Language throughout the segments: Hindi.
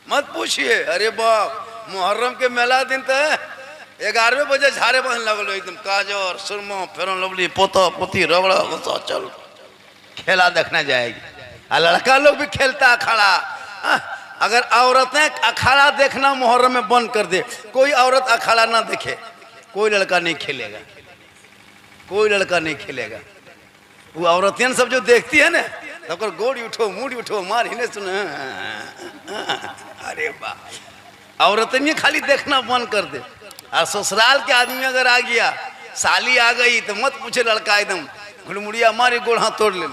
मत पूछिए। अरे बाप, मुहर्रम के मेला दिन तो 11 बजे झारे बहन लगल एकदम काजर सुरमा फेरन लवली पोता पोती रगड़ा गुस्सा चल खेला देखने जाएगी। और लड़का लोग भी खेलता अखाड़ा। अगर औरतें अखाड़ा देखना मुहर्रम में बंद कर दे, कोई औरत अखाड़ा ना देखे, कोई लड़का नहीं खेलेगा, कोई लड़का नहीं खेलेगा। वो औरतें सब जो देखती है ना, तो गोड़ी उठो मूड़ी उठो मार ही नहीं सुने। अरे वाह, औरतें नहीं खाली देखना बंद कर दे। और ससुराल के आदमी अगर आ गया, साली आ गई तो मत पूछे, लड़का एकदम घुड़मुड़िया मारी गोड़ हाथ तोड़ ले।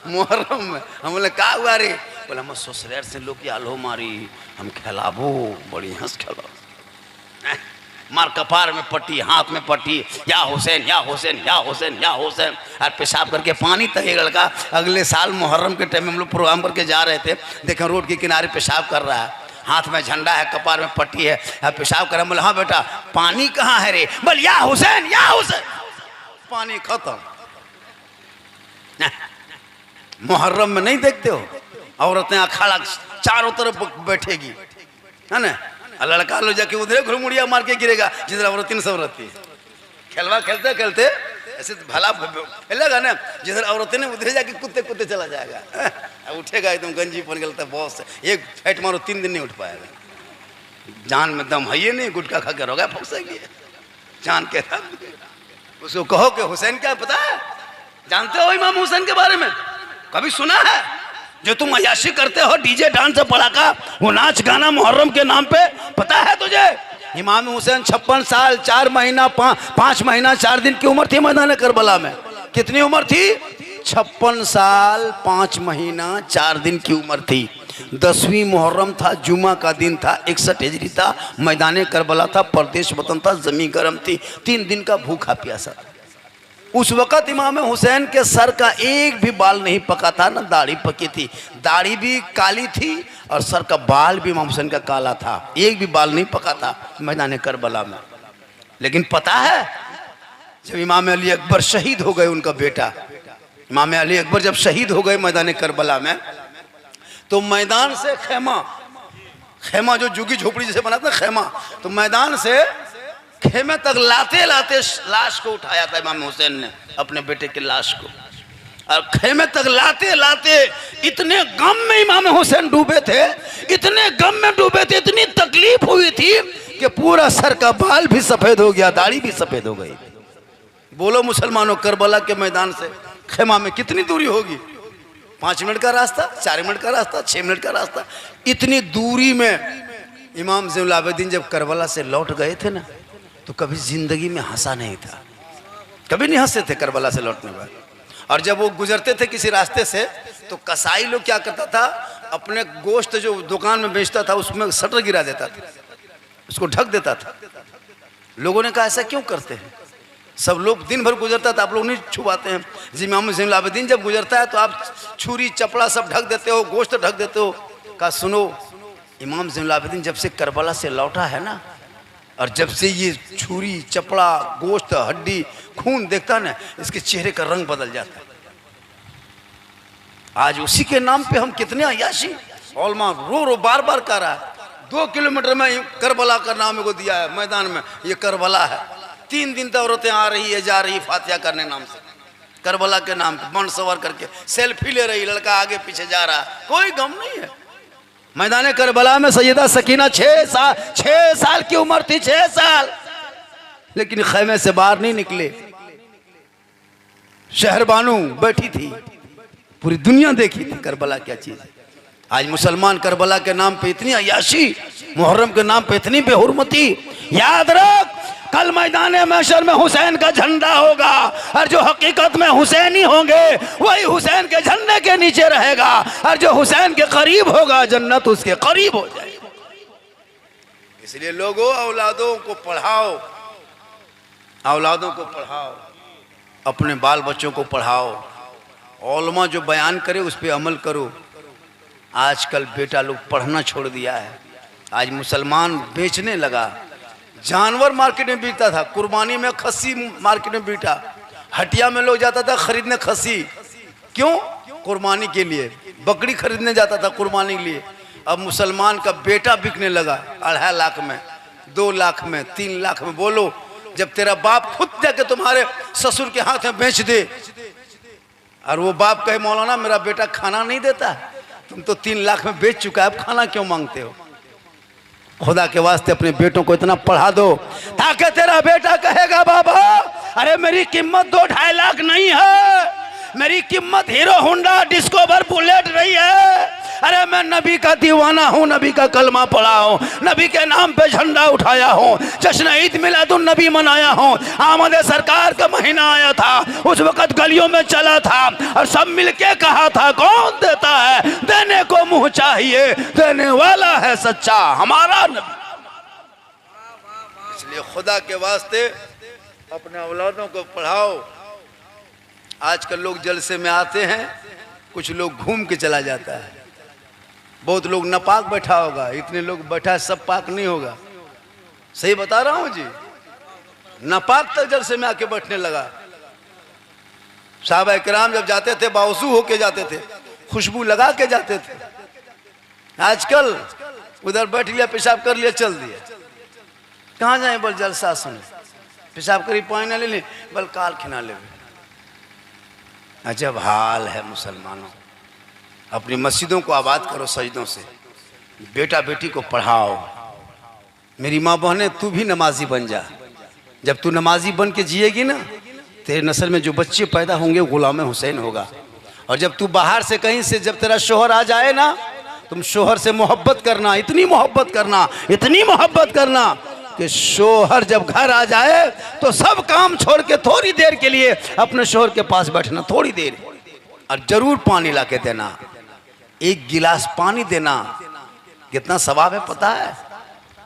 मुहर्रम में हम बोले का हुआ रे? बोले हम ससुराल से लोग आलो मारी, हम खेलाबो बड़ी हंस खेलो। मार कपार में पट्टी, हाथ में पट्टी, या हुसैन या हुसैन या हुसैन या हुसैन। और पेशाब करके पानी तक एक लड़का अगले साल मुहर्रम के टाइम में हम लोग प्रोग्राम करके जा रहे थे, देखें रोड के किनारे पेशाब कर रहा है, हाथ में झंडा है, कपार में पट्टी है, पेशाब कर रहा है। बोले हाँ बेटा पानी कहाँ है रे? बोल या हुसैन या हुसैन। पानी खत्म। मुहर्रम में नहीं देखते हो औरतें अखाड़ा चारों तरफ बैठेगी, है ना? लड़का लो जाके उधर घुड़मुड़िया मार के गिरेगा जिधर औरतें सब रहती है। खेलवा खेलते खेलते ऐसे भला खेलेगा ना, जिधर औरतें ने उधर जाके कुत्ते कुत्ते चला जाएगा। उठेगा एकदम गंजी बन गया, बॉस एक फैट मारो 3 दिन नहीं उठ पाएगा। जान में दम है ये नहीं, गुटखा खा के रोगा फंसेगी जान के। उसको कहो कि हुसैन क्या पता है? जानते हो इमाम हुसैन के बारे में कभी सुना है? जो तुम अयाशी करते हो डीजे डांस पड़ाका, वो नाच गाना मुहर्रम के नाम पे, पता है तुझे? इमाम हुसैन 56 साल 4 महीना 5 महीना 4 दिन की उम्र थी मैदान करबला में। कितनी उम्र थी? 56 साल 5 महीना 4 दिन की उम्र थी। 10वीं मुहर्रम था, जुमा का दिन था, 61 हिजरी था, मैदान करबला था, प्रदेश वतन था, जमीन गर्म थी, 3 दिन का भूखा प्यासा। उस वक़्त इमाम हुसैन के सर का एक भी बाल नहीं पका था, ना दाढ़ी पकी थी। दाढ़ी भी काली थी और सर का बाल भी इमाम हुसैन का काला था, एक भी बाल नहीं पका था मैदान करबला में। लेकिन पता है जब इमाम अली अकबर शहीद हो गए, उनका बेटा इमाम अली अकबर जब शहीद हो गए मैदान करबला में, तो मैदान से खेमा जो जुगी झोपड़ी जैसे बना था खेमा, तो मैदान से खेमे तक लाते लाते लाश को उठाया था इमाम हुसैन ने, अपने बेटे की लाश को। और खेमे तक लाते लाते इतने गम में इमाम हुसैन डूबे थे, इतने गम में डूबे थे, इतनी तकलीफ हुई थी कि पूरा सर का बाल भी सफेद हो गया, दाढ़ी भी सफेद हो गई। बोलो मुसलमानों, करबला के मैदान से खेमा में कितनी दूरी होगी? 5 मिनट का रास्ता, 4 मिनट का रास्ता, 6 मिनट का रास्ता। इतनी दूरी में इमाम ज़ैनुल आबिदीन जब करबला से लौट गए थे ना, तो कभी जिंदगी में हंसा नहीं था, कभी नहीं हंसे थे करबला से लौटने के बाद। और जब वो गुजरते थे किसी रास्ते से, तो कसाई लोग क्या करता था, अपने गोश्त जो दुकान में बेचता था उसमें शटर गिरा देता था, उसको ढक देता था। लोगों ने कहा ऐसा क्यों करते हैं? सब लोग दिन भर गुजरता था, आप लोग नहीं छुपाते हैं? इमाम ज़ैनुल आबिदीन जब गुजरता है तो आप छुरी चपड़ा सब ढक देते हो, गोश्त ढक देते हो। कहा सुनो, इमाम ज़ैनुल आबिदीन जब से करबला से लौटा है ना, और जब से ये छुरी चपड़ा गोश्त हड्डी खून देखता ना, इसके चेहरे का रंग बदल जाता है। आज उसी के नाम पे हम कितने अयाशी औलमा रो रो बार बार कर रहा है। 2 किलोमीटर में करबला का नाम को दिया है मैदान में, ये करबला है। 3 दिन तक औरतें आ रही है जा रही फातिहा करने नाम से, करबला के नाम पे बंड सवार करके सेल्फी ले रही, लड़का आगे पीछे जा रहा, कोई गम नहीं है। मैदान करबला में सैयदा सकीना 6 साल की उम्र थी, 6 साल, लेकिन खैमे से बाहर नहीं निकले। शहरबानू बैठी थी, पूरी दुनिया देखी थी करबला क्या चीज है। आज मुसलमान करबला के नाम पे इतनी अयाशी, मुहर्रम के नाम पे इतनी बेहुरमती। याद रख, कल मैदान महशर में हुसैन का झंडा होगा, और जो हकीकत में हुसैनी होंगे वही हुसैन के झंडे के नीचे रहेगा, और जो हुसैन के करीब होगा जन्नत उसके करीब हो जाएगी। इसलिए लोगों, औलादों को पढ़ाओ, औलादों को पढ़ाओ, अपने बाल बच्चों को पढ़ाओ, औलमा जो बयान करे उस पर अमल करो। आजकल बेटा लोग पढ़ना छोड़ दिया है। आज मुसलमान बेचने लगा, जानवर मार्केट में बिकता था, कुर्बानी में खस्सी मार्केट में बिका, हटिया में लोग जाता था खरीदने खस्सी, क्यों? कुर्बानी के लिए। बकरी खरीदने जाता था कुर्बानी के लिए। अब मुसलमान का बेटा बिकने लगा 2.5 लाख में, 2 लाख में, 3 लाख में। बोलो, जब तेरा बाप खुद जाके तुम्हारे ससुर के हाथ में बेच दे और वो बाप कहे मौलाना मेरा बेटा खाना नहीं देता, तुम तो 3 लाख में बेच चुका है, अब खाना क्यों मांगते हो? खुदा के वास्ते अपने बेटों को इतना पढ़ा दो ताकि तेरा बेटा कहेगा बाबा अरे मेरी कीमत 2-2.5 लाख नहीं है, मेरी कीमत हीरो होंडा डिस्कवर बुलेट नहीं है। अरे मैं नबी का दीवाना हूँ, नबी का कलमा पढ़ा हूँ, नबी के नाम पे झंडा उठाया हूँ, जश्न ईद मिलादुन नबी मनाया हूँ। आमद सरकार का महीना आया था, उस वक्त गलियों में चला था और सब मिलके कहा था कौन देता है, देने को मुंह चाहिए, देने वाला है सच्चा हमारा नबी। इसलिए खुदा के वास्ते अपने औलादों को पढ़ाओ। आजकल लोग जलसे में आते हैं, कुछ लोग घूम के चला जाता है। बहुत लोग नापाक बैठा होगा, इतने लोग बैठा सब पाक नहीं होगा। सही बता रहा हूं जी, नापाक तक जलसे में आके बैठने लगा। साहबा किराम जब जाते थे बावजू होके जाते थे, खुशबू लगा के जाते थे। आजकल उधर बैठ लिया, पेशाब कर लिया, चल दिया। कहाँ जाए बोल जलसा सुने, पेशाब करी पानी ना ले ली, बल काल खिना ले। अजब हाल है मुसलमानों। अपनी मस्जिदों को आबाद करो सजदों से, बेटा बेटी को पढ़ाओ। मेरी माँ बहने, तू भी नमाजी बन जा। जब तू नमाजी बन के जिएगी ना, तेरे नस्ल में जो बच्चे पैदा होंगे गुलाम हुसैन होगा। और जब तू बाहर से कहीं से जब तेरा शोहर आ जाए ना, तुम शोहर से मोहब्बत करना, इतनी मोहब्बत करना, इतनी मोहब्बत करना कि शोहर जब घर आ जाए तो सब काम छोड़ के थोड़ी देर के लिए अपने शोहर के पास बैठना, थोड़ी देर, और जरूर पानी ला के देना। 1 गिलास पानी देना कितना सवाब है पता है?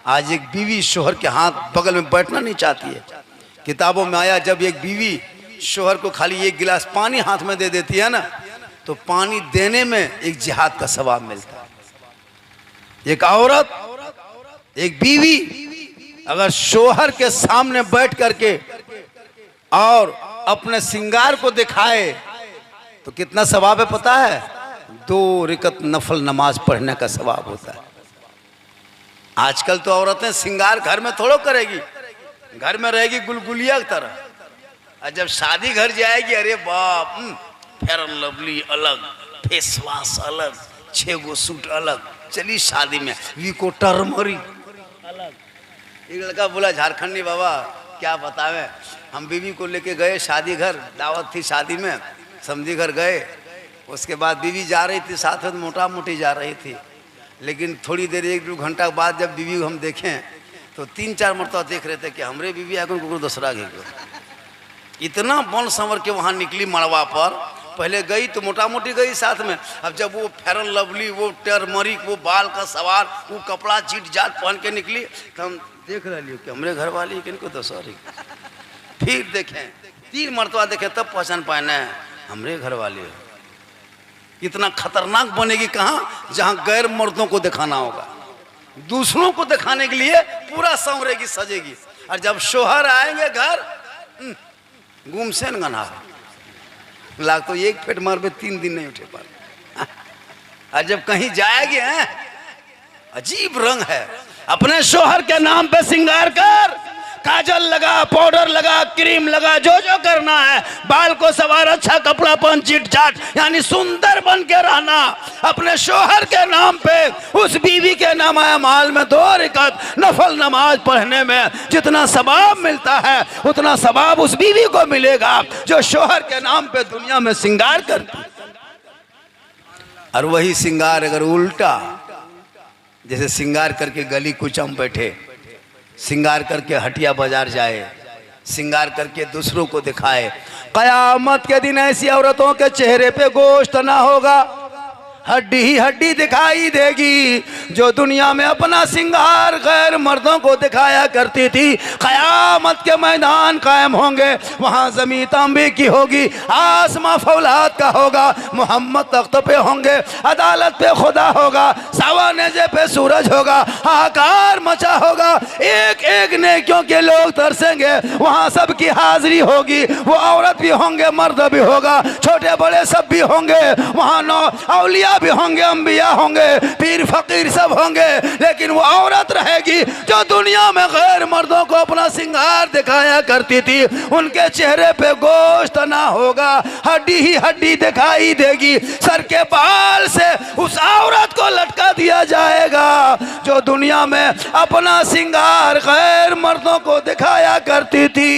आज एक बीवी शोहर के हाथ बगल में बैठना नहीं चाहती है। किताबों में आया जब एक बीवी शोहर को खाली 1 गिलास पानी हाथ में दे देती है ना, तो पानी देने में एक जिहाद का सवाब मिलता है। एक औरत, एक बीवी अगर शोहर के सामने बैठ करके और अपने श्रृंगार को दिखाए तो कितना सवाब है पता है? 2 रकअत नफल नमाज पढ़ने का सवाब होता है। आजकल तो औरतें श्रृंगार घर में थोड़ा करेगी, घर में रहेगी गुलगुलिया की तरह, और जब शादी घर जाएगी अरे बाप, फेयर एंड लवली अलग, फेस वॉश अलग, 6 गो सूट अलग, चली शादी में वीको टर्मरिक अलग। एक लड़का बोला झारखंडी बाबा क्या बतावे, हम बीवी को लेके गए शादी घर, दावत थी शादी में, समझी घर गए। उसके बाद बीवी जा रही थी साथ में, मोटा मोटी जा रही थी, लेकिन थोड़ी देर 1-2 घंटा बाद जब बीवी हम देखें तो 3-4 मरतबा देख रहे थे कि हमरे बीवी आकर को दूसरा घे गए। इतना बन संवर के वहाँ निकली मड़वा पर, पहले गई तो मोटा मोटी गई साथ में, अब जब वो फेयर एंड लवली, वो टर्मरिक, वो बाल का सवार, वो कपड़ा चीट जाट पहन के निकली, तो हम देख रहे कि हमरे घर वाली किनको दूसरी। फिर देखें 3 मरतबा देखे तब पहचान पाए न हमरे घर वाले। इतना खतरनाक बनेगी कहाँ, जहाँ गैर मर्दों को दिखाना होगा, दूसरों को दिखाने के लिए पूरा संवरेगी, सजेगी। और जब शोहर आएंगे घर, गुमसेन गना लाग तो 1 फेट मार पे 3 दिन नहीं उठे पाए। और जब कहीं जाएगी अजीब रंग है। अपने शोहर के नाम पे श्रृंगार कर, काजल लगा, पाउडर लगा, क्रीम लगा, जो जो करना है, बाल को सवार, अच्छा कपड़ा पहन, चिट चाट, यानी सुंदर बन के रहना। अपने शोहर के नाम पे उस बीवी के नाम आया माल में 2 रकअत नफल नमाज पढ़ने में जितना सवाब मिलता है उतना सवाब उस बीवी को मिलेगा जो शोहर के नाम पे दुनिया में श्रृंगार करती। और वही श्रृंगार अगर उल्टा, जैसे श्रृंगार करके गली कुचम बैठे, श्रृंगार करके हटिया बाजार जाए, श्रृंगार करके दूसरों को दिखाए, कयामत के दिन ऐसी औरतों के चेहरे पे गोश्त ना होगा, हड्डी ही हड्डी दिखाई देगी। जो दुनिया में अपना श्रृंगार गैर मर्दों को दिखाया करती थी, कयामत के मैदान कायम होंगे, वहाँ जमीन तांबे की होगी, आसमां फौलाद का होगा, मोहम्मद तख्त पे होंगे, अदालत पे खुदा होगा, सावा नेजे पे सूरज होगा, हाहाकार मचा होगा, एक एक नेकियों के लोग तरसेंगे, वहाँ सबकी हाजिरी होगी। वो औरत भी होंगे, मर्द भी होगा, छोटे बड़े सब भी होंगे, वहाँ औलिया भी होंगे, अंबिया होंगे, पीर फकीर सब होंगे, लेकिन वो औरत रहेगी जो दुनिया में गैर मर्दों को अपना सिंगार दिखाया करती थी। उनके चेहरे पे गोश्त ना होगा, हड्डी ही हड्डी दिखाई देगी। सर के बाल से उस औरत को लटका दिया जाएगा जो दुनिया में अपना सिंगार गैर मर्दों को दिखाया करती थी।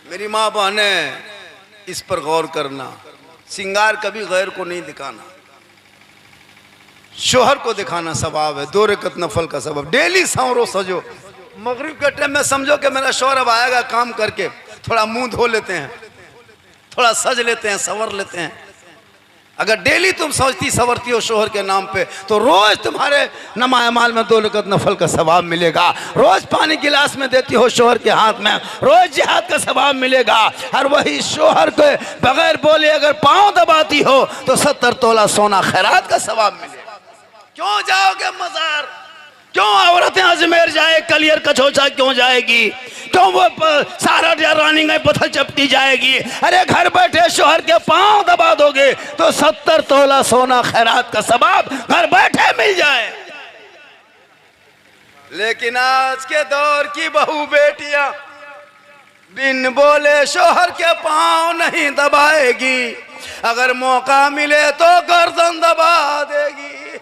मेरी माँ बहने, इस पर गौर करना। सिंगार कभी गैर को नहीं दिखाना, शोहर को दिखाना सवाब है। 2 रकत नफल का सबब। डेली संवरो सजो। मगरिब के टाइम में समझो कि मेरा शोहर अब आएगा काम करके, थोड़ा मुंह धो लेते हैं, थोड़ा सज लेते हैं, संवर लेते हैं। अगर डेली तुम सजती संवरती हो शोहर के नाम पे, तो रोज तुम्हारे नमाज़ माल में 2 रकत नफल का सवाब मिलेगा। रोज पानी गिलास में देती हो शोहर के हाथ में, रोज जिहाद का सवाब मिलेगा। और वही शोहर के बगैर बोले अगर पांव दबाती हो तो 70 तोला सोना खैरात का सवाब मिलेगा। क्यों जाओगे मजार? क्यों औरतें अजमेर जाए, कलियर कछोचा क्यों जाएगी? क्यों वो सारा रानी में पत्थर चपटी जाएगी? अरे घर बैठे शोहर के पांव दबा दोगे तो 70 तोला सोना खैरात का सवाब घर बैठे मिल जाए। लेकिन आज के दौर की बहू बेटियां बिन बोले शोहर के पांव नहीं दबाएगी, अगर मौका मिले तो गर्दन दबा देगी।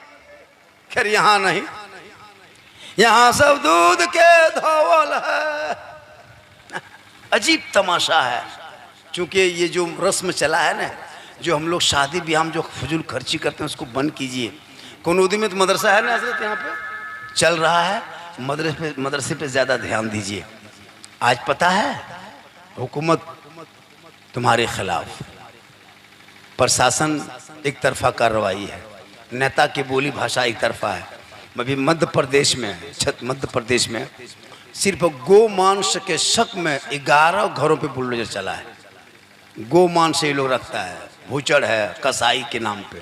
खैर यहां नहीं, यहां सब दूध के धोवल है। अजीब तमाशा है। क्योंकि ये जो रस्म चला है ना, जो हम लोग शादी ब्याह में जो फजूल खर्ची करते हैं उसको बंद कीजिए। कनौदी में तो मदरसा है ना हजरत, यहाँ पे चल रहा है, मदरसे पे ज़्यादा ध्यान दीजिए। आज पता है हुकूमत तुम्हारे खिलाफ, प्रशासन एक तरफा कार्रवाई है, नेता की बोली भाषा एक तरफा है। अभी मध्य प्रदेश में सिर्फ गो मांस के शक में 11 घरों पे बुलडोजर चला है। गो मांस ये लोग रखता है, भूचड़ है, कसाई के नाम पे,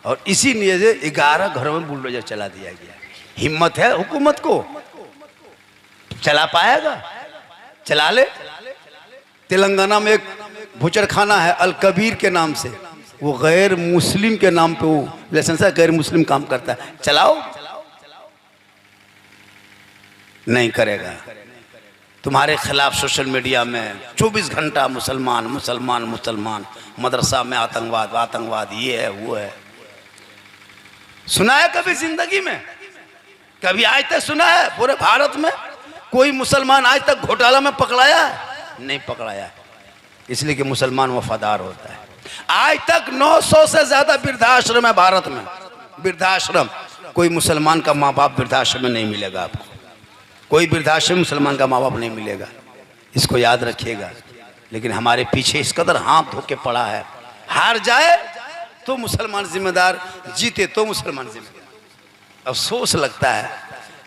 और इसी लिए 11 घरों में बुलडोजर चला दिया गया। हिम्मत है हुकूमत को? चला पाएगा? चला ले। तेलंगाना में एक भूचड़ खाना है अल कबीर के नाम से, वो गैर मुस्लिम के नाम पे वो लाइसेंस है, गैर मुस्लिम काम करता है। चलाओ, नहीं करेगा। तुम्हारे खिलाफ सोशल मीडिया में 24 घंटा मुसलमान मुसलमान मुसलमान, मदरसा में आतंकवाद आतंकवाद, ये है वो है। सुना है कभी जिंदगी में? कभी आज तक सुना है पूरे भारत में कोई मुसलमान आज तक घोटाला में पकड़ाया है? नहीं पकड़ाया, इसलिए कि मुसलमान वफादार होता है। आज तक 900 से ज्यादा वृद्धाश्रम है भारत में। वृद्धाश्रम, कोई मुसलमान का माँ बाप वृद्धाश्रम में नहीं मिलेगा आपको। कोई वृद्धाश्रम मुसलमान का माँ बाप नहीं मिलेगा, इसको याद रखिएगा। लेकिन हमारे पीछे इस कदर हाथ धो के पड़ा है, हार जाए तो मुसलमान जिम्मेदार, जीते तो मुसलमान जिम्मेदार। अफसोस लगता है,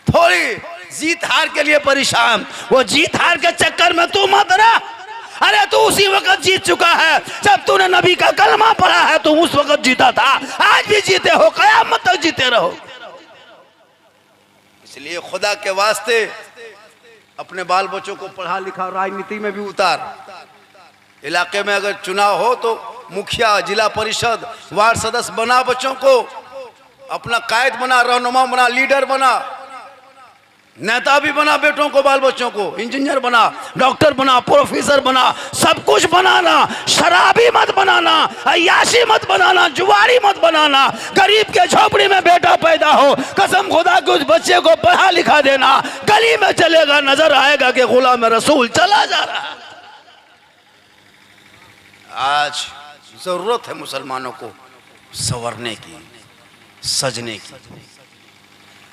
थोड़ी जीत हार के लिए परेशान, वो जीत हार के चक्कर में तू मत रहा। अरे तू उसी वक्त जीत चुका है जब तूने नबी का कलमा पढ़ा है, तू उस वक्त जीता था, आज भी जीते हो, कयामत तक जीते रहो। इसलिए खुदा के वास्ते अपने बाल बच्चों को पढ़ा लिखा, राजनीति में भी उतार। इलाके में अगर चुनाव हो तो मुखिया, जिला परिषद, वार्ड सदस्य बना, बच्चों को अपना कायद बना, रहनुमा बना, लीडर बना, नेता भी बना, बेटों को, बाल बच्चों को इंजीनियर बना, डॉक्टर बना, प्रोफेसर बना, सब कुछ बनाना। शराबी मत बनाना, अय्याशी मत बनाना, जुआरी मत बनाना। गरीब के झोपड़ी में बेटा पैदा हो, कसम खुदा के उस बच्चे को पढ़ा लिखा देना। गली में चलेगा, नजर आएगा कि गुलाम रसूल चला जा रहा है। आज जरूरत है मुसलमानों को संवरने की, सजने की।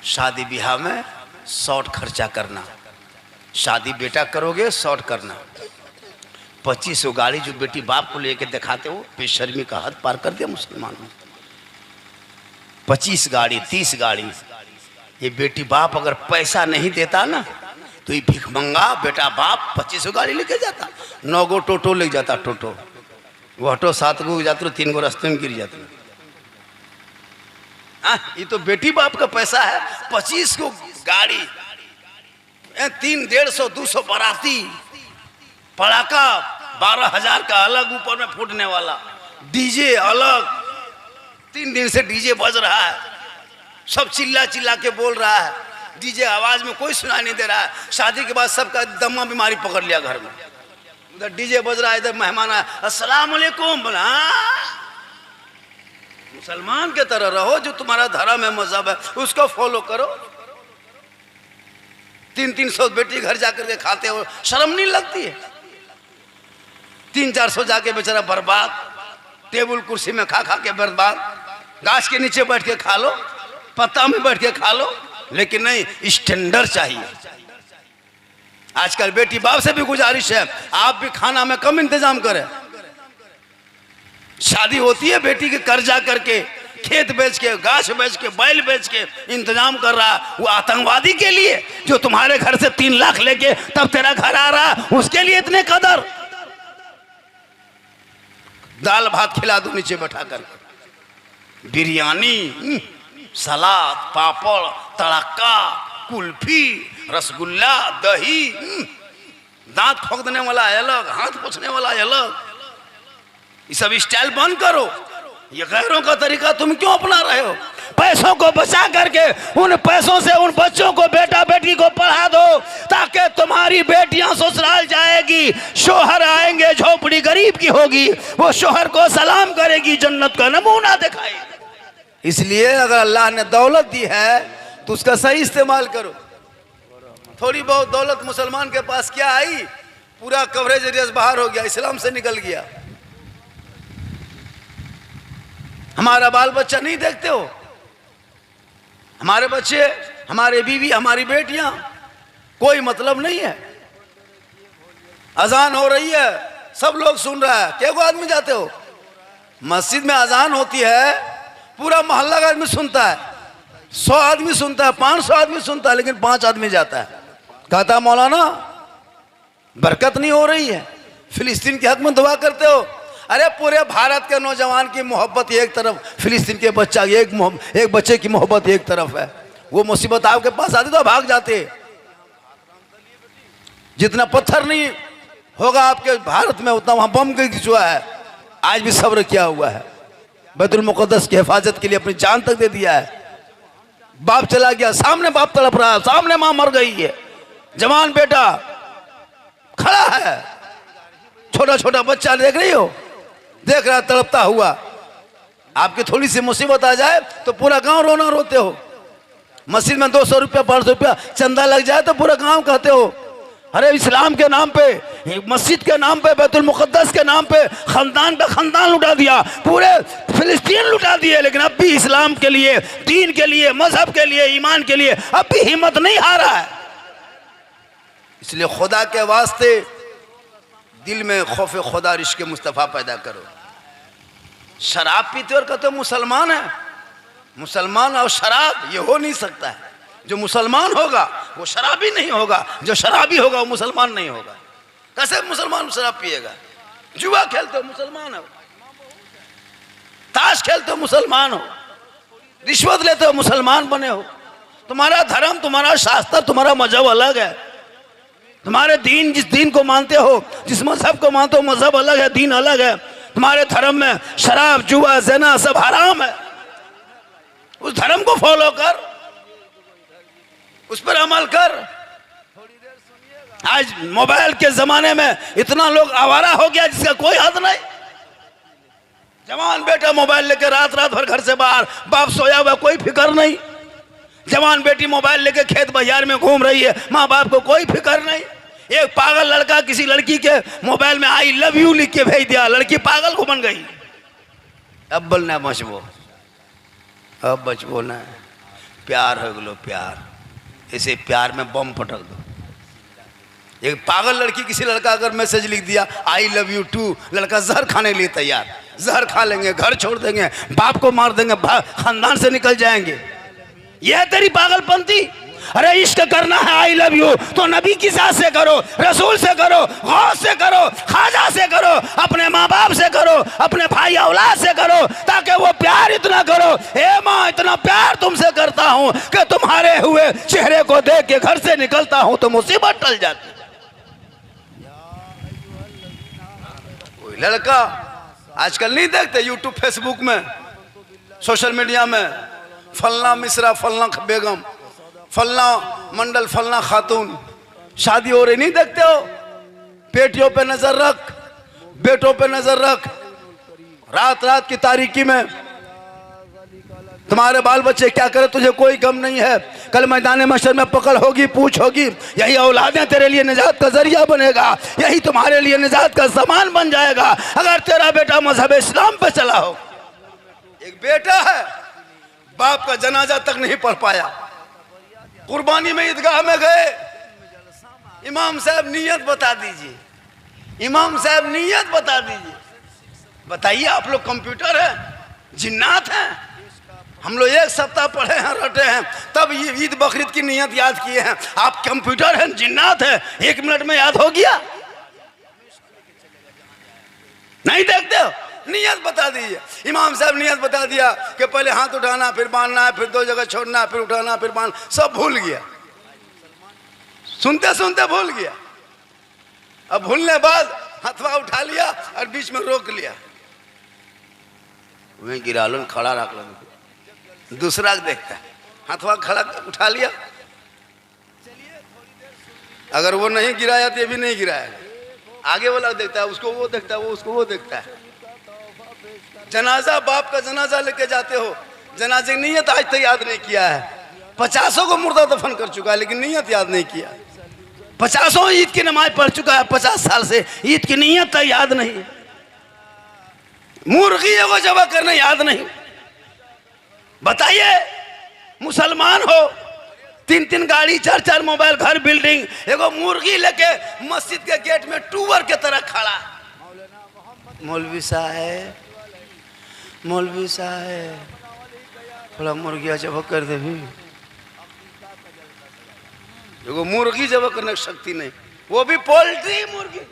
शादी ब्याह में शॉर्ट खर्चा करना, शादी बेटा करोगे शॉर्ट करना। 25 गाड़ी जो बेटी बाप को लेके दिखाते हो, बेशर्मी का हद पार कर दिया मुसलमानों। 25 गाड़ी 30 गाड़ी, ये बेटी बाप अगर पैसा नहीं देता ना तो ये भिखमंगा बेटा बाप 25 गाड़ी लेके जाता। 9 गो टोटो ले जाता, टोटो वो ऑटो 7 गो जाते, 3 गो रास्ते में गिर जाते। ये तो बेटी बाप का पैसा है। 25 को गाड़ी, 300, 150, 200 बाराती, पड़ाका 12,000 का अलग ऊपर में फूटने वाला, डीजे अलग, 3 दिन से डीजे बज रहा है, सब चिल्ला चिल्ला के बोल रहा है, डीजे आवाज में कोई सुनाई नहीं दे रहा है। शादी के बाद सबका दमा बीमारी पकड़ लिया घर में। उधर डीजे बज रहा है, इधर मेहमान आया, अस्सलाम वालेकुम। बोला मुसलमान के तरह रहो, जो तुम्हारा धर्म है, मजहब है, उसको फॉलो करो। 300 बेटी घर जाकर के खाते हो, शर्म नहीं लगती है? 300-400 जाके बेचारा बर्बाद, टेबल कुर्सी में खा खा के बर्बाद। गाछ के नीचे बैठ के खा लो, पत्ता में बैठ के खा लो, लेकिन नहीं, स्टैंडर्ड चाहिए। आजकल बेटी बाप से भी गुजारिश है, आप भी खाना में कम इंतजाम करें। शादी होती है, बेटी के कर्जा करके, खेत बेच के, गाछ बेच के, बैल बेच के इंतजाम कर रहा, वो आतंकवादी के लिए जो तुम्हारे घर से 3 लाख लेके तब तेरा घर आ रहा, उसके लिए इतने कदर। दाल भात खिला दो नीचे बैठा कर, बिरयानी, सलाद, पापड़, तड़का, कुल्फी, रसगुल्ला, दही, दांत ठोक देने वाला अलग, हाथ पोंछने वाला अलग। ये सब स्टाइल बंद करो। ये गैरों का तरीका तुम क्यों अपना रहे हो? पैसों को बचा करके उन पैसों से उन बच्चों को, बेटा बेटी को पढ़ा दो, ताकि तुम्हारी बेटियां ससुराल जाएगी, शोहर आएंगे, झोपड़ी गरीब की होगी, वो शोहर को सलाम करेगी, जन्नत का नमूना दिखाएगी। इसलिए अगर अल्लाह ने दौलत दी है तो उसका सही इस्तेमाल करो। थोड़ी बहुत दौलत मुसलमान के पास क्या आई, पूरा कवरेज एरिया बाहर हो गया, इस्लाम से निकल गया। हमारा बाल बच्चा नहीं देखते हो? हमारे बच्चे, हमारे बीवी, हमारी बेटियां, कोई मतलब नहीं है। अजान हो रही है, सब लोग सुन रहा है, क्या को आदमी जाते हो? मस्जिद में अजान होती है, पूरा मोहल्ला का आदमी सुनता है, 100 आदमी सुनता है, 500 आदमी सुनता है, लेकिन 5 आदमी जाता है। कहता मौलाना बरकत नहीं हो रही है, फिलिस्तीन के हक में दुआ करते हो। अरे पूरे भारत के नौजवान की मोहब्बत एक तरफ, फिलिस्तीन के बच्चा एक बच्चे की मोहब्बत एक तरफ है। वो मुसीबत आपके पास आती तो भाग जाते। जितना पत्थर नहीं होगा आपके भारत में, उतना वहां बम गिरा है। आज भी सब्र किया हुआ है, बैतुल मुक़द्दस की हिफाजत के लिए अपनी जान तक दे दिया है। बाप चला गया, सामने बाप तड़प रहा है, सामने मां मर गई है, जवान बेटा खड़ा है, छोटा छोटा बच्चा देख रही हो, देख रहा तड़पता हुआ। आपकी थोड़ी सी मुसीबत आ जाए तो पूरा गांव रोना रोते हो। मस्जिद में 200 रुपया 500 रुपया चंदा लग जाए तो पूरा गांव कहते हो, अरे इस्लाम के नाम पे, मस्जिद के नाम पे, बैतुल मुक़द्दस के नाम पे खानदान पे खानदान लुटा दिया, पूरे फिलिस्तीन लुटा दिए। लेकिन अब भी इस्लाम के लिए, दीन के लिए, मजहब के लिए, ईमान के लिए अब भी हिम्मत नहीं हारा है। इसलिए खुदा के वास्ते दिल में खौफ खुदा, रिश्क मुस्तफ़ा पैदा करो। शराब पीते और कहते मुसलमान है, मुसलमान और शराब ये हो नहीं सकता है। जो मुसलमान होगा वो शराबी नहीं होगा, जो शराबी होगा वो मुसलमान नहीं होगा। कैसे मुसलमान शराब पिएगा? जुआ खेलते हो मुसलमान हो, ताश खेलते हो मुसलमान हो, रिश्वत लेते हो मुसलमान बने हो। तुम्हारा धर्म, तुम्हारा शास्त्र, तुम्हारा मजहब अलग है। तुम्हारे दीन, जिस दीन को मानते हो, जिस मजहब को मानते हो, मजहब अलग है, दीन अलग है। तुम्हारे धर्म में शराब, जुआ, ज़िना सब हराम है। उस धर्म को फॉलो कर, उस पर अमल कर। आज मोबाइल के जमाने में इतना लोग आवारा हो गया जिसका कोई हद नहीं। जवान बेटा मोबाइल लेकर रात रात भर घर से बाहर, बाप सोया हुआ, कोई फिक्र नहीं। जवान बेटी मोबाइल लेकर खेत बाजार में घूम रही है, माँ बाप को कोई फिक्र नहीं। एक पागल लड़का किसी लड़की के मोबाइल में आई लव यू लिख के भेज दिया, लड़की पागल को बन गई। अब बोलना बचबो, अब बचबो ना, प्यार हो गलो प्यार, ऐसे प्यार में बम पटक दो। एक पागल लड़की किसी लड़का अगर मैसेज लिख दिया आई लव यू टू, लड़का जहर खाने के लिए तैयार, जहर खा लेंगे, घर छोड़ देंगे, बाप को मार देंगे, खानदान से निकल जाएंगे। यह तेरी पागलपंथी। अरे इश्क करना है आई लव यू तो नबी की जात से करो, रसूल से करो, गौस से करो, खाजा से करो, अपने माँ बाप से करो, अपने भाई औलाद से करो, ताकि वो प्यार इतना करो, ए माँ इतना प्यार तुमसे करता हूँ कि तुम्हारे हुए चेहरे को देख के घर से निकलता हूँ तो मुसीबत टल जाती। कोई लड़का आजकल नहीं देखते यूट्यूब फेसबुक में सोशल मीडिया में फलना मिश्रा, फलना बेगम, फलना मंडल, फलना खातून शादी हो रही, नहीं देखते हो? बेटियों पे नजर रख, बेटों पे नजर रख। रात रात की तारीकी में तुम्हारे बाल बच्चे क्या करे तुझे कोई गम नहीं है। कल मैदान महशर में पकड़ होगी, पूछ होगी। यही औलादें तेरे लिए निजात का जरिया बनेगा, यही तुम्हारे लिए निजात का सामान बन जाएगा अगर तेरा बेटा मजहब इस्लाम पे चला हो। एक बेटा है, बाप का जनाजा तक नहीं पढ़ पाया। कुर्बानी में ईदगाह में गए, इमाम साहब नियत बता दीजिए, इमाम साहब नियत बता दीजिए। बताइए, आप लोग कंप्यूटर हैं, जिन्नात हैं? हम लोग एक सप्ताह पढ़े हैं, रटे हैं, तब ये ईद बकरीद की नियत याद किए हैं। आप कंप्यूटर हैं, जिन्नात हैं, 1 मिनट में याद हो गया? नहीं देखते हो? नियत बता दीजिए। इमाम साहब नियत बता दिया कि पहले हाथ उठाना, फिर बांधना, फिर 2 जगह छोड़ना, फिर उठाना, फिर बांध, सब भूल गया। सुनते सुनते भूल गया। अब भूलने बाद हथवा उठा लिया और बीच में रोक लिया, वहीं गिरा लो, खड़ा रख लो, दूसरा देखता है, हथवा खड़ा उठा लिया। अगर वो नहीं गिराया तो ये भी नहीं गिराया, आगे वाला देखता है, उसको वो देखता है, वो उसको वो देखता है। जनाजा, बाप का जनाजा लेके जाते हो, जनाजे की नियत आज तक याद नहीं किया है। 50 को मुर्दा दफन कर चुका है लेकिन नियत याद नहीं किया। 50 ईद की नमाज पढ़ चुका है 50 साल से, ईद की नियत तक याद नहीं। मुर्गी को जबा करना याद नहीं। बताइए, मुसलमान हो, 3 गाड़ी, 4 मोबाइल, घर, बिल्डिंग, एगो मुर्गी लेके मस्जिद के गेट में टूवर के तरह खड़ा। मौलवी साहब, मौलवी साहब, थोड़ा मुर्गिया जब कर दे भी। एगो मुर्गी जब करने की शक्ति नहीं, वो भी पोल्ट्री मुर्गी,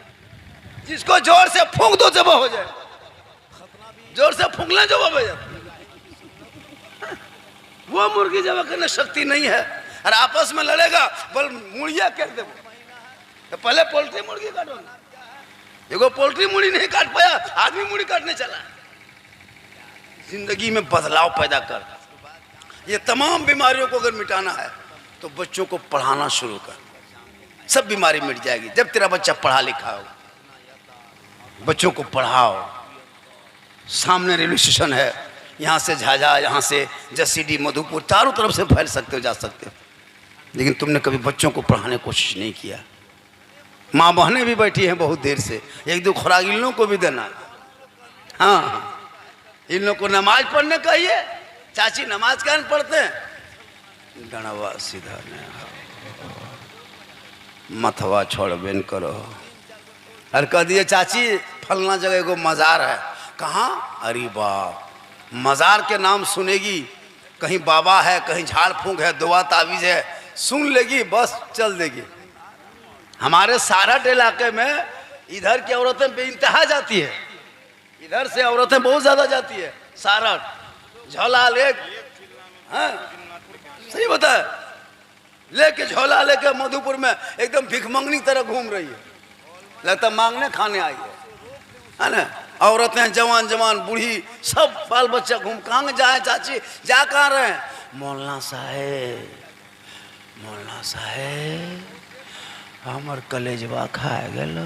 जिसको जोर से फूंक दो जब हो जाए, जोर से फूंकना जब हो जाए, वो मुर्गी जब करने शक्ति नहीं है। और आपस में लड़ेगा, बल मुड़िया कर दे। तो पहले पोल्ट्री मुर्गी काटो ना, एगो पोल्ट्री मुड़ी नहीं काट पाया, आदमी मुड़ी काटने चला। जिंदगी में बदलाव पैदा कर। ये तमाम बीमारियों को अगर मिटाना है तो बच्चों को पढ़ाना शुरू कर, सब बीमारी मिट जाएगी। जब तेरा बच्चा पढ़ा लिखा हो, बच्चों को पढ़ाओ। सामने रेलवे स्टेशन है, यहाँ से झाझा, यहाँ से जसीडी, मधुपुर, चारों तरफ से फैल सकते हो, जा सकते हो, लेकिन तुमने कभी बच्चों को पढ़ाने की कोशिश नहीं किया। माँ बहनें भी बैठी हैं बहुत देर से, 1-2 खुराक इन लोगों को भी देना। हाँ, इन लोगों को नमाज पढ़ने कहिए। चाची नमाज क्या पढ़ते हैं? डंडवा सीधा मथवा छोड़ बेन करो। और कह दिए चाची फलना जगह को मज़ार है। कहाँ? अरे बाप, मज़ार के नाम सुनेगी, कहीं बाबा है, कहीं झाड़ फूंक है, दुआ तावीज़ है, सुन लेगी, बस चल देगी। हमारे सारठ इलाके में इधर की औरतें बेइंतहा जाती है, इधर से औरतें बहुत ज़्यादा जाती है। सारठ झोला ले, हाँ सही बता, लेके झोला लेके मधुपुर में एकदम भिखमंगनी तरह घूम रही है, लगता मांगने खाने आई है ना। औरतें जवान जवान बूढ़ी सब बाल बच्चा घूम। कहाँ जाए चाची? जा कहाँ रहे? मौलाना साहेब, मौलाना साहेब हमर कलेजवा खाए गलो,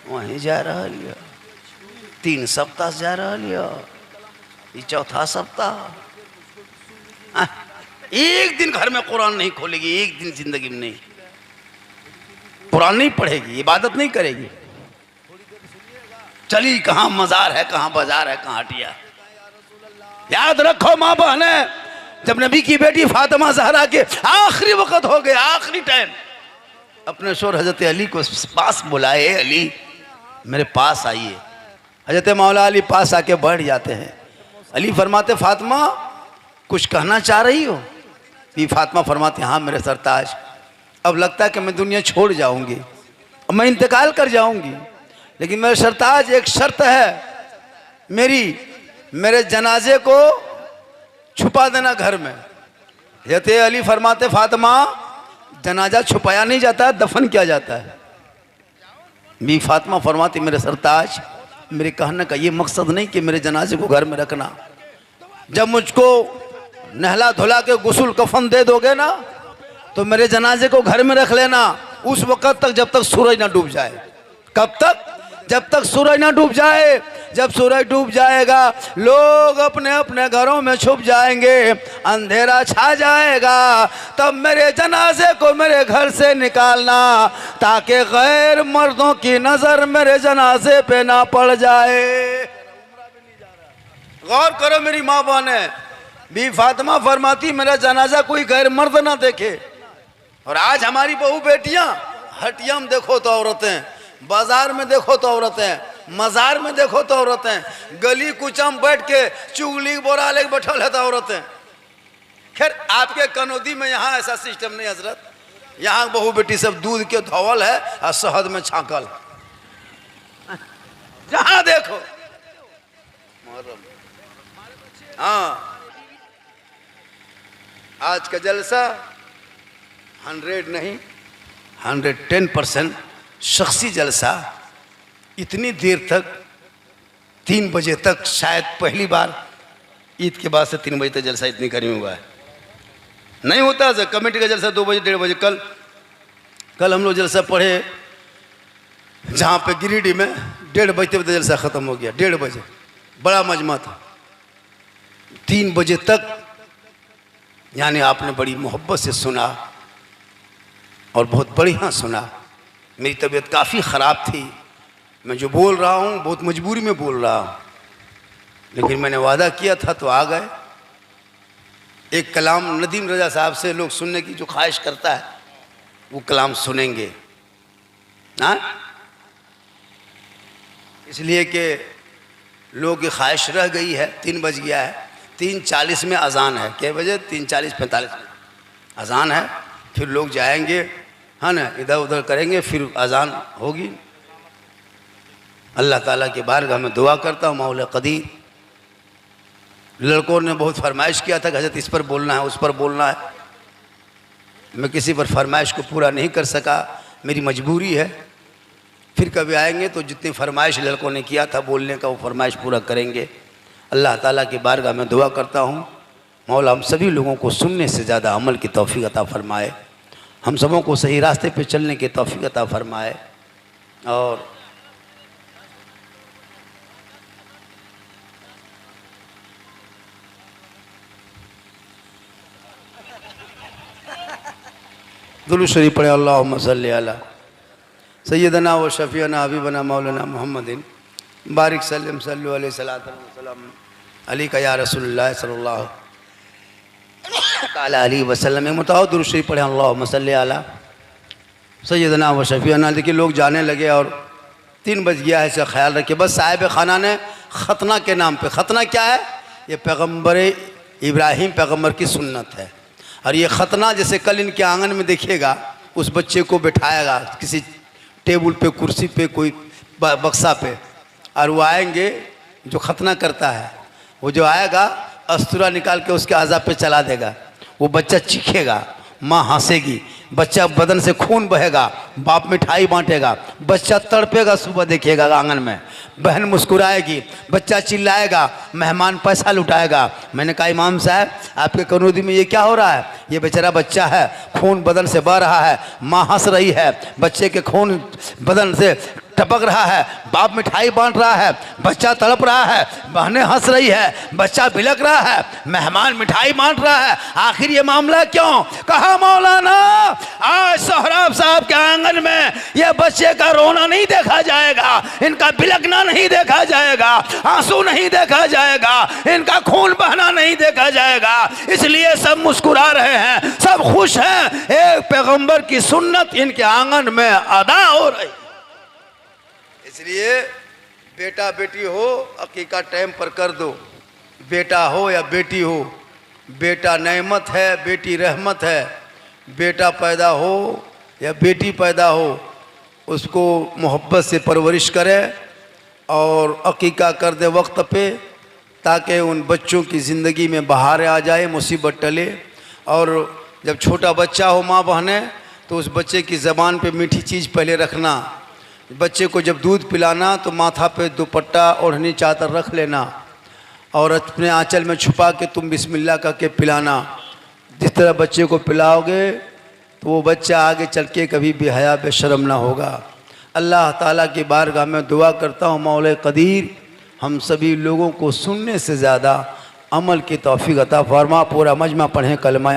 वहीं जा रहा है। 3 सप्ताह से जा रहा है, ये 4था सप्ताह। एक दिन घर में कुरान नहीं खोलेगी, एक दिन जिंदगी में नहीं, कुरान नहीं पढ़ेगी, इबादत नहीं करेगी। चली कहाँ मज़ार है, कहाँ बाजार है, कहाँ हटिया। याद रखो माँ बहने, जब नबी की बेटी फातिमा ज़हरा के आखिरी वक्त हो गया, आखिरी टाइम, अपने शोर हजरत अली को पास बुलाए, अली मेरे पास आइए। हजरत मौला अली पास आके बैठ जाते हैं। अली फरमाते फातिमा कुछ कहना चाह रही हो? ये फातिमा फरमाती हाँ मेरे सरताज, अब लगता है कि मैं दुनिया छोड़ जाऊंगी, अब मैं इंतकाल कर जाऊंगी, लेकिन मेरे सरताज एक शर्त है मेरे जनाजे को छुपा देना घर में। हज़रत अली फरमाते फातिमा जनाजा छुपाया नहीं जाता, दफन किया जाता है। मी फातिमा फरमाती मेरे सरताज मेरे कहने का ये मकसद नहीं कि मेरे जनाजे को घर में रखना। जब मुझको नहला धुला के गुस्ल कफन दे दोगे ना तो मेरे जनाजे को घर में रख लेना, उस वक़्त तक जब तक सूरज ना डूब जाए। कब तक? जब तक सूरज ना डूब जाए। जब सूरज डूब जाएगा लोग अपने अपने घरों में छुप जाएंगे, अंधेरा छा जाएगा, तब मेरे जनाजे को मेरे घर से निकालना ताकि गैर मर्दों की नज़र मेरे जनाजे पे ना पड़ जाए। गौर करो मेरी माँ बहने, बी फातिमा फरमाती मेरा जनाजा कोई गैर मर्द ना देखे। और आज हमारी बहू बेटियां, हटिया में देखो तो औरतें, बाजार में देखो तो औरतें, मजार में देखो तो औरतें, गली कुचा में बैठ के चुगली बोरा लेके बैठल है तो औरतें। खैर आपके कनौदी में यहाँ ऐसा सिस्टम नहीं हजरत, यहाँ बहू बेटी सब दूध के धोवल है और शहद में छाकल, जहां देखो। हाँ, आज का जलसा 100 नहीं 110% शख्सी जलसा। इतनी देर तक 3 बजे तक, शायद पहली बार ईद के बाद से 3 बजे तक जलसा इतनी गर्मी हुआ है, नहीं होता है। कमेटी का जलसा 2 बजे 1:30 बजे। कल हम लोग जलसा पढ़े जहाँ पे गिरिडीह में 1:30 बजे जलसा ख़त्म हो गया, 1:30 बजे, बड़ा मजमा था। 3 बजे तक यानी आपने बड़ी मोहब्बत से सुना और बहुत बढ़िया सुना। मेरी तबीयत काफ़ी ख़राब थी, मैं जो बोल रहा हूँ बहुत मजबूरी में बोल रहा हूँ, लेकिन मैंने वादा किया था तो आ गए। एक कलाम नदीम रजा साहब से लोग सुनने की जो ख्वाहिश करता है वो कलाम सुनेंगे। हाँ, इसलिए कि लोगों की ख्वाहिश रह गई है। 3 बज गया है, 3:40 में अजान है। क्या बजे? 3:40 45 में अजान है। फिर लोग जाएंगे, है ना, इधर उधर करेंगे, फिर अजान होगी। अल्लाह ताला की बारगाह में दुआ करता हूँ, मौला कदीर। लड़कों ने बहुत फरमाइश किया था कि हज़रत इस पर बोलना है, उस पर बोलना है। मैं किसी पर फरमाइश को पूरा नहीं कर सका, मेरी मजबूरी है। फिर कभी आएंगे तो जितनी फरमाइश लड़कों ने किया था बोलने का वो फरमाइश पूरा करेंगे। अल्लाह ताला की बारगाह में दुआ करता हूँ, मौला हम सभी लोगों को सुनने से ज़्यादा अमल की तौफीक अता फरमाए, हम सबों को सही रास्ते पे चलने की तौफीक अता फरमाए। और दुरूद शरीफ पढ़े, अल्लाहुम्मा सल्ली अला सय्यदना व शफीअना हबीबना मौलाना मुहम्मदिन बारिक सल्लम सल्लु अलैहि सलातन व सलाम अलैका या रसूलुल्लाह सल्लल्लाहु अलैहि वसल्लम। मुताओ दुरूद शरीफ पढ़े, अल्लाहुम्मा सल्ली अला सय्यदना व शफीअना। देखिए लोग जाने लगे और 3 बज गया है, इसका ख्याल रखिए। बस साहिब खाना ने खतना के नाम पे, खतना क्या है? ये पैगम्बर इब्राहिम पैगम्बर की सुन्नत है। और ये खतना जैसे कल इनके आंगन में देखिएगा, उस बच्चे को बिठाएगा किसी टेबल पे, कुर्सी पे, कोई बक्सा पे, और वो आएंगे, जो खतना करता है वो जो आएगा अस्तूरा निकाल के उसके आज़ा पे चला देगा। वो बच्चा चीखेगा, माँ हंसेगी, बच्चा बदन से खून बहेगा, बाप मिठाई बांटेगा, बच्चा तड़पेगा, सुबह देखिएगा आंगन में, बहन मुस्कुराएगी, बच्चा चिल्लाएगा, मेहमान पैसा लुटाएगा। मैंने कहा इमाम साहब आपके कनौदी में ये क्या हो रहा है? ये बेचारा बच्चा है, खून बदन से बह रहा है, माँ हंस रही है, बच्चे के खून बदन से टपक रहा है, बाप मिठाई बांट रहा है, बच्चा तड़प रहा है, बहनें हंस रही है, बच्चा बिलक रहा है, मेहमान मिठाई बांट रहा है, आखिर ये मामला क्यों? कहा मौलाना आज सोहराब साहब के आंगन में ये बच्चे का रोना नहीं देखा जाएगा, इनका बिलकना नहीं देखा जाएगा, आंसू नहीं देखा जाएगा, इनका खून बहना नहीं देखा जाएगा, इसलिए सब मुस्कुरा रहे हैं, सब खुश हैं। एक पैगंबर की सुन्नत इनके आंगन में अदा हो रही। इसलिए बेटा बेटी हो अकीका टाइम पर कर दो, बेटा हो या बेटी हो, बेटा नेमत है, बेटी रहमत है। बेटा पैदा हो या बेटी पैदा हो, उसको मोहब्बत से परवरिश करें और अकीका कर दे वक्त पे, ताकि उन बच्चों की ज़िंदगी में बहारें आ जाए, मुसीबत टले। और जब छोटा बच्चा हो माँ बहनें, तो उस बच्चे की ज़बान पे मीठी चीज़ पहले रखना, बच्चे को जब दूध पिलाना तो माथा पे दुपट्टा ओढ़नी चादर रख लेना और अपने आंचल में छुपा के तुम बिस्मिल्लाह करके पिलाना। जिस तरह बच्चे को पिलाओगे तो वो बच्चा आगे चल के कभी बेहया बेशर्म ना होगा। अल्लाह ताला की बारगाह में दुआ करता हूँ मौला कदीर हम सभी लोगों को सुनने से ज़्यादा अमल की तौफीक अता फरमा। पूरा मजमा पढ़ें कलमा।